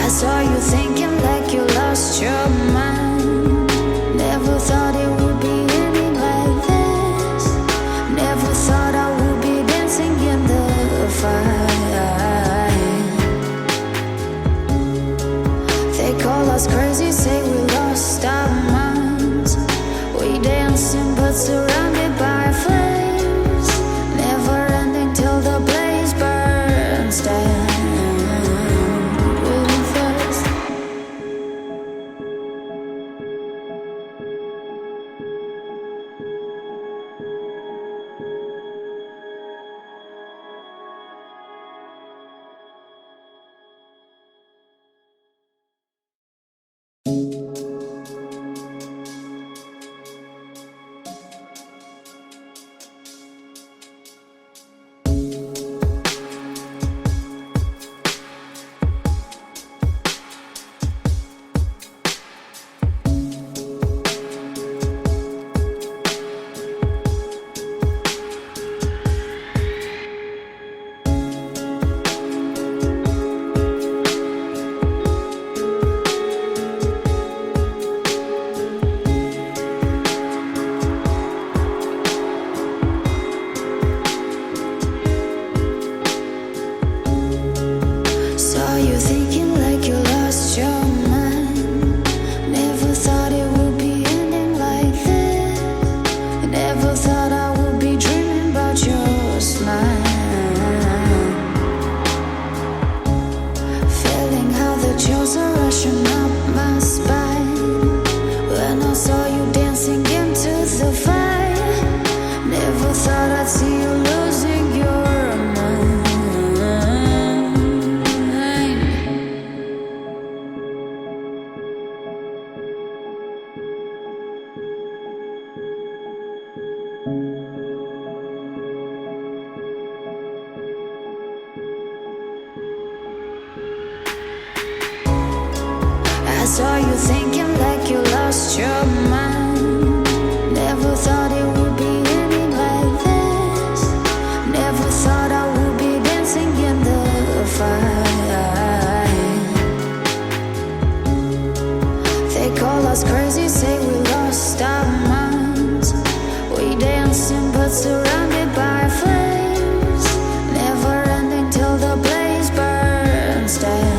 saw you thinking like you lost your mind. Never thought it would be ending like this. Never thought I would be dancing in the fire. They call us crazy, say we lost our minds. We dancing but surrounded by flames. Never ending till the blaze burns down. Saw you thinking like you lost your mind. Never thought it would be ending like this. Never thought I would be dancing in the fire. They call us crazy, say we lost our minds. We dancing but surrounded by flames. Never ending till the blaze burns down.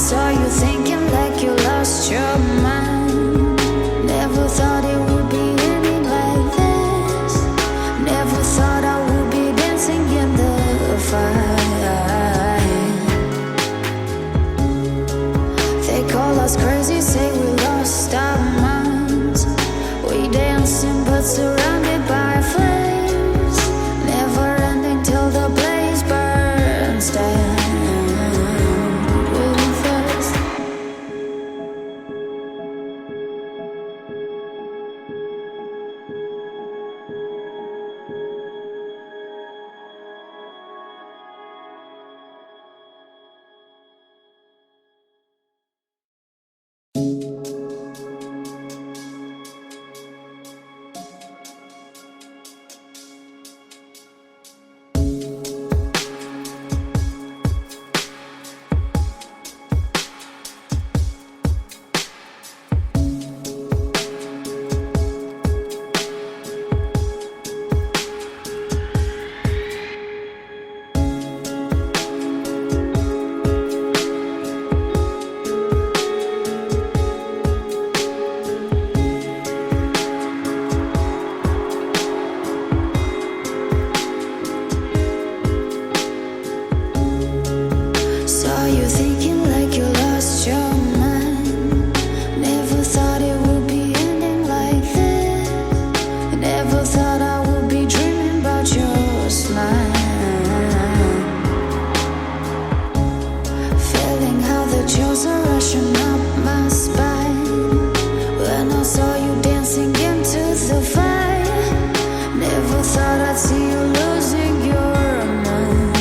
Saw you thinking like you lost your mind. Never thought it would be ending like this. Never thought I would be dancing in the fire. They call us crazy, say we lost our minds. We dancing but surrounded by flames. Never ending till the blaze burns down. dancing into the fire. Never thought I'd see you losing your mind.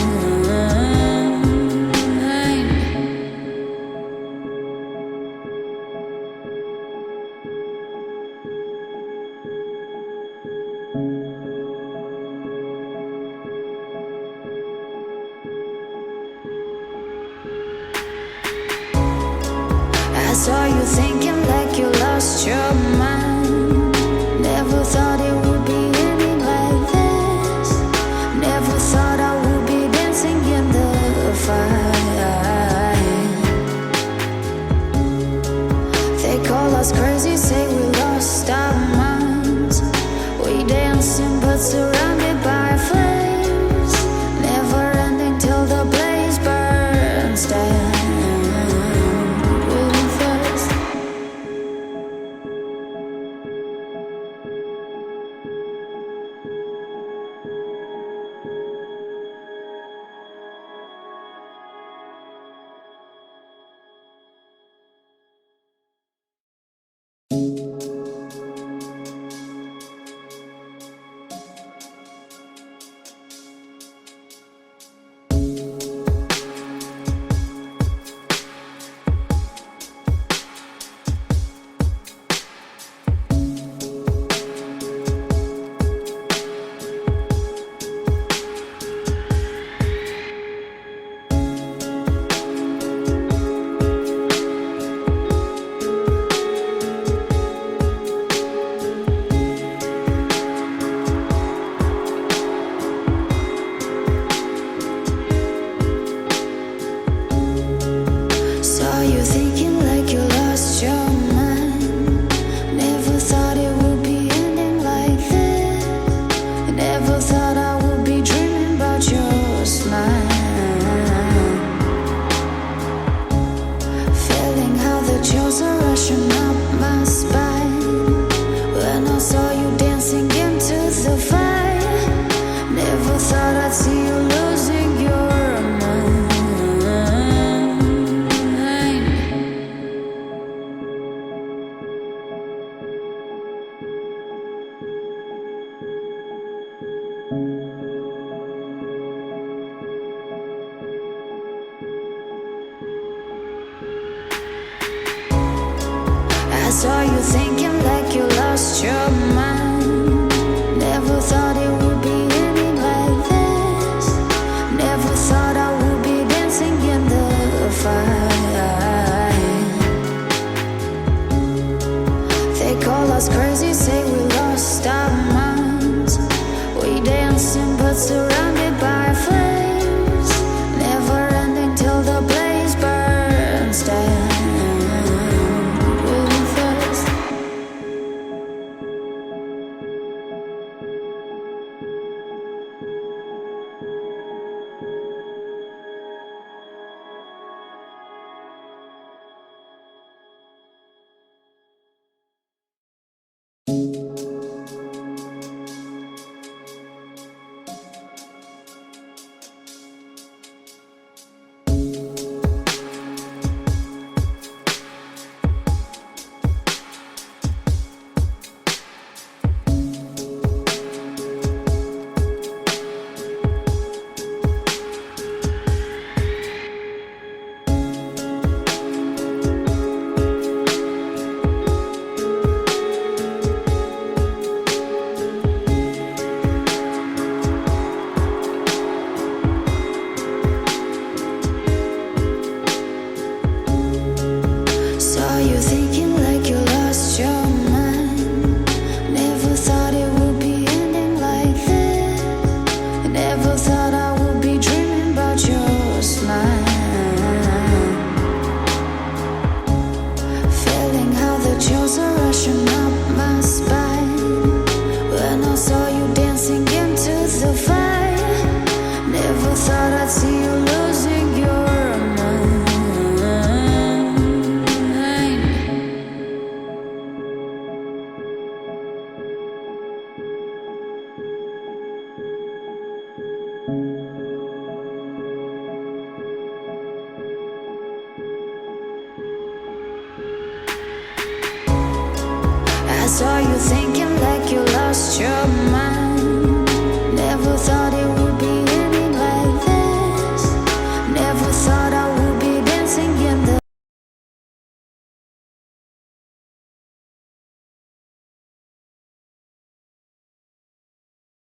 I saw you thinking like you lost your mind. Never thought it would be ending like this. Never thought I would be dancing in the fire. They call us crazy, say we lost our minds. We dancing but surrounded by flames. Never ending till the blaze burns down. I saw you thinking like you lost your mind. Never thought it would be ending like this. Never thought I would be dancing in the fire. They call us crazy, say we lost our minds. We dancing but surrounded by flames. Never ending till the blaze burns down. Thank you. saw you thinking like